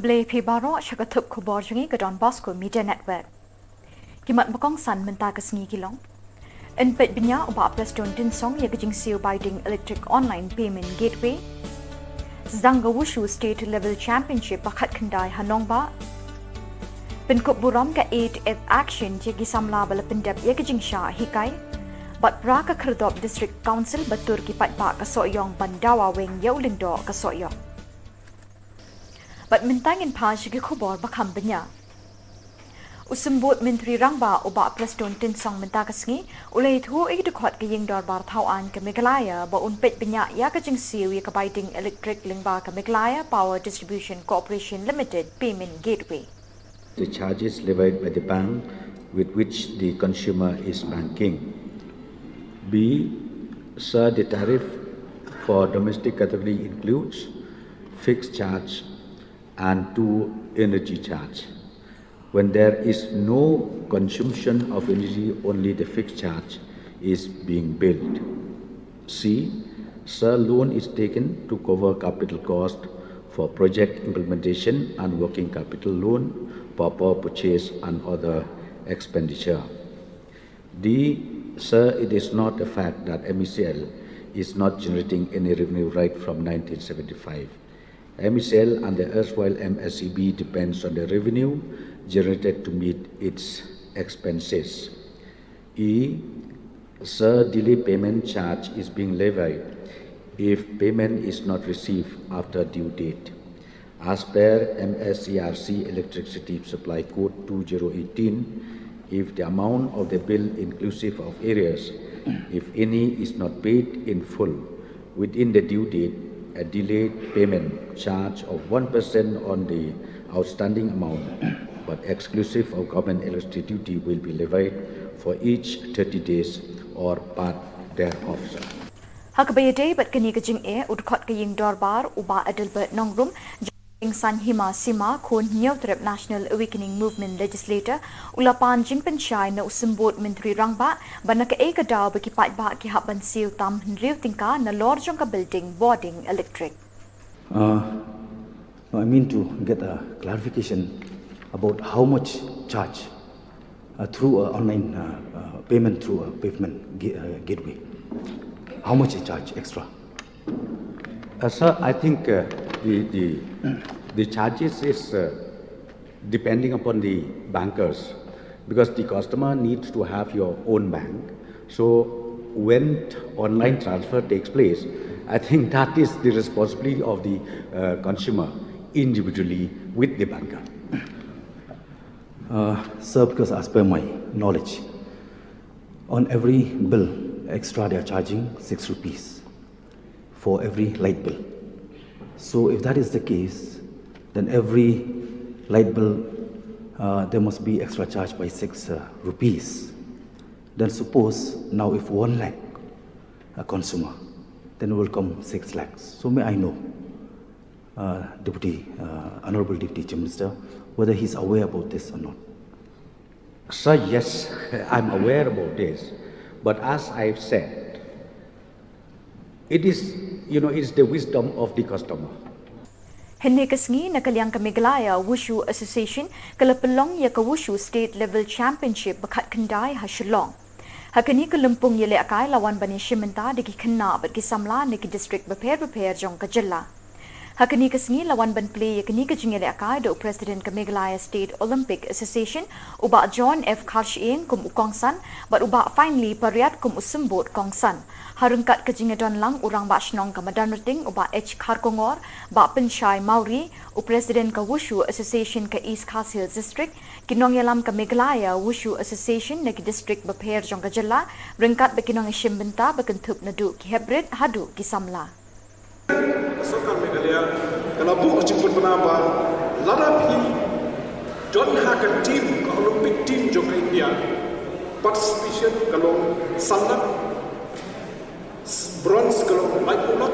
Kble Pibaro Shakatup Khubor Na Ka Bosco Media Network. Kimat Makong San Menta Kasngi Kilong. In Pet Binya Uba Preston Tin Song Yakajing Seal Biding Electric Online Payment Gateway. Zanga Wushu State Level Championship Bakat Kandai Hanongba. Pinkup Buram Ka 8th Action Jagi Samla Balapindap Yakajing Shah Hikai. But Braka Kردop District Council Batur Kipat Ba Kasoyong Bandawa Wing Yaulindo Kasoyong. But Mintangin Pa Shigi Khubor Bakam Banya. Usumbut Mintri Rangba Uba Preston Tin Song Mentakasngi, Ulait Hu Idukot Kaying Dorbar Tauan Kamigalaya, Ba Unpet Banya Yakajing Siu Yakabiting Electric Lingba Kamigalaya Power Distribution Corporation Limited Payment Gateway. The charges levied by the bank with which the consumer is banking. B. Sir, the tariff for domestic category includes fixed charge and 2 energy charge. When there is no consumption of energy, only the fixed charge is being billed. C. Sir, loan is taken to cover capital cost for project implementation and working capital loan, power purchase and other expenditure. D. Sir, it is not a fact that MECL is not generating any revenue right from 1975. MECL and the erstwhile MSEB depends on the revenue generated to meet its expenses. E. Sir, delay payment charge is being levied if payment is not received after due date. As per MSCRC Electricity Supply Code 2018, if the amount of the bill inclusive of arrears, if any, is not paid in full within the due date, a delayed payment charge of 1% on the outstanding amount, but exclusive of government electricity duty, will be levied for each 30 days or part thereof. Hakabayade but Kanigajing E Udkot Kaying Dorbar Uba Adelbert Nongrum San Hima Sima Kon Nyotrep National Awakening Movement Legislator Ulapan Jingpen Shai na usimbot Mintri Rangba Banaka Eka Daw Bakipat Ba Kihaban Siu Tam Rio Tingka na Lorjong Ka Building Boarding Electric. I mean to get a clarification about how much charge through online payment through a pavement gateway. How much is charge extra? Sir, I think the charges is depending upon the bankers, because the customer needs to have your own bank. So when online transfer takes place, I think that is the responsibility of the consumer individually with the banker. Sir, because as per my knowledge, on every bill extra they are charging 6 rupees for every light bill. So if that is the case, then every light bill there must be extra charge by 6 rupees. Then suppose now if 1 lakh a consumer, then will come 6 lakhs. So may I know, Honorable Deputy Chief Minister, whether he is aware about this or not? Sir, yes, I'm aware about this. But as I've said, it is, it's the wisdom of the customer. Henne kasngi nakalyang Kamigalaya Wushu Association kalapalong ya ka Wushu State Level Championship bakat kendai ha Shillong. Hakani kalumpung yele akai lawan bani shimenta deki kena bat kisamla neki district repair jong ka Jylla. Hakani kasngi lawan ban play yakani ka jingele akai do President Kamigalaya State Olympic Association uba John F. Karshien kum ukongsan but uba finally pariat kum usumbot kongsan. Harungkat kejingadon lang urang ba Shnong Kamadan Rating uba H. Kharkongor ba Penshai Mauri u President ka Wushu Association ka East Khas Hills District kinong yalam ka Meghalaya Wushu Association nagi District Baper jong ka Jylla ringkat bekinong ishimbenta bekentup nadu ki hybrid hadu ki samla. Sokan Meghalaya kalau bu jemput penamba ladapi John Hakan team ka Olympic team jong ka India participation kalau sangat bronze kalau light bullet,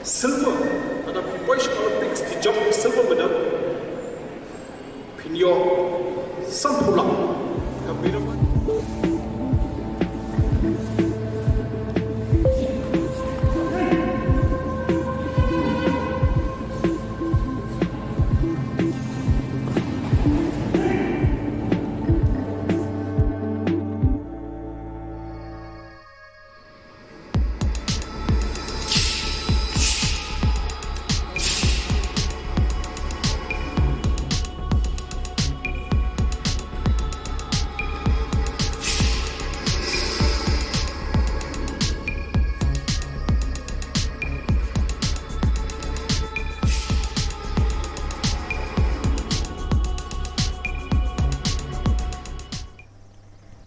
silver ada Boys Olympics di jump silver medal, pinyo sampulang kabiraman.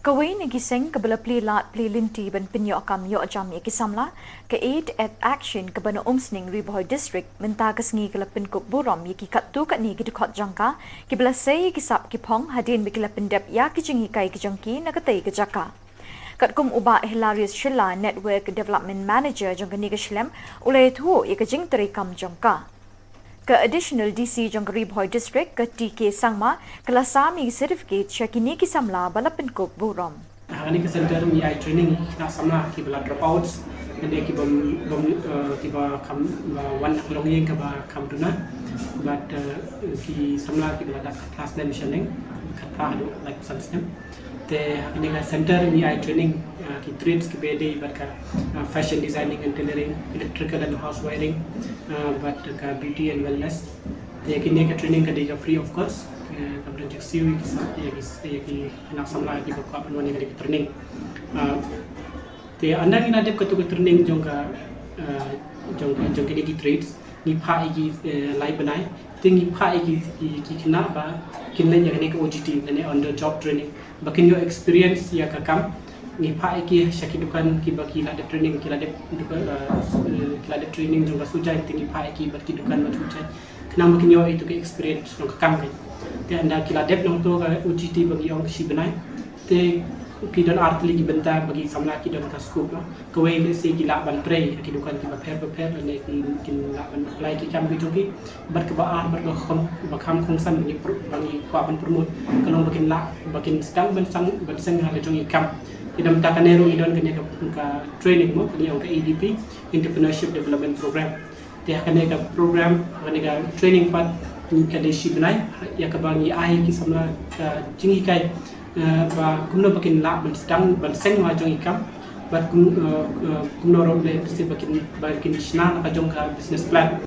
Kawai ni giseng kabela pli lat pli linti ban pinyo akam yo jam ye kisamla ke aid at action ke bana umsning Riboy district menta kasngi kala pinkuk burom ye ki kattu kat ni gidukot jangka ki bela sei ki sap ki phong hadin bikila pendep ya ki jingi kai ki jangki na katai ke jaka kat kum uba hilarious Shillong network development manager jangka ni ke shlem ulai thu ye ke jing teri kam jangka ke additional DC jang Riboy district ke TK sangma kala sami certificate syakini ki samla balapin ko burom Hani ke center mi ai training na samla ki bala dropouts ende ki ki ba kam wan long yeng ka ba kam tuna but ki samla ki bala class name Shillong kata do like system te ini ka center mi ai training ki trades ki bede but ka fashion designing and tailoring electrical and house wiring but ka beauty and wellness te kini ka training ka diga free of cost ka project siwi ki sa ki anak samla ki ba ka panwani ka training te anda ni nadep ka tu training jong kini ki trades ni pha ki lai banai te ni pha ki kina ba kinle ya ni ka OGT ne on the job training bakin yo experience ya ka kam ni pha ki shaki dukan ki baki la de training ki la de training jong ka sujai te ni pha ki baki dukan ma sujai kena makin yo itu ke experience jong ka kam kai te anda ki la de nong to ka OGT bagi ong si banai te ki don artli ki benta bagi samla ki don ka scoop no ko we le se ki la ban tray ki dukan ki ba per ne ki la ban apply ki kam ki joki bat ka ba ar bat ka kham khong san ni bagi ko ban promote kalong bakin sedang ban sang ha le jong kam idam takanero idon kanya ka training mo kanya ka ADP entrepreneurship development program te kanya ka program kanya ka training pat ka deshi banai ya ka bangi ai ki samla jingi kai ba kumno bakin la ban sedang ban sang ma jong ikam bat kumno ro le se bakin shna ka jong ka business plan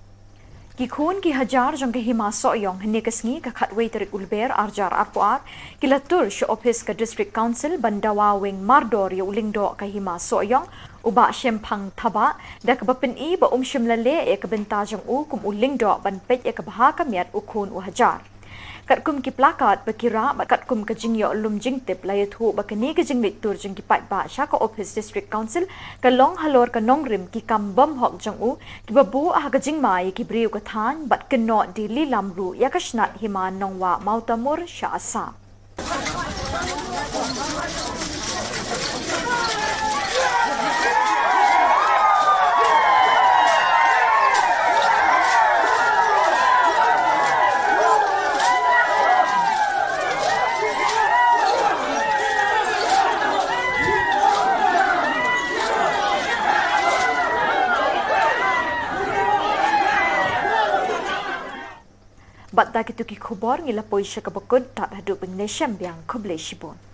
ki khun ki hajar jong ke hima soyong hne kasngi ka khatwei terik ulber arjar arpuar ki latur sho office ka district council bandawa wing mardor ye ulingdo ka hima soyong uba shempang thaba dak bapin I ba shimlale e ka benta jong u kum ulingdo ban pet e ka baha ka miat ukhun u hajar kat kum ki plakat bakira ba kat kum ka jingyo lum jing tip la yathu ba kani ka jing lit tur jing ki pai ba sha ka office district council ka long halor ka nongrim ki kam bam hok jang u ki babu a ka jing mai ki briu ka than bat ka no di li lamru ya ka shnat himan nongwa mautamur sha asa Bat da kitu ki khubor ngila poisha ka bakod ta hadu peng nesham biang khoble shibon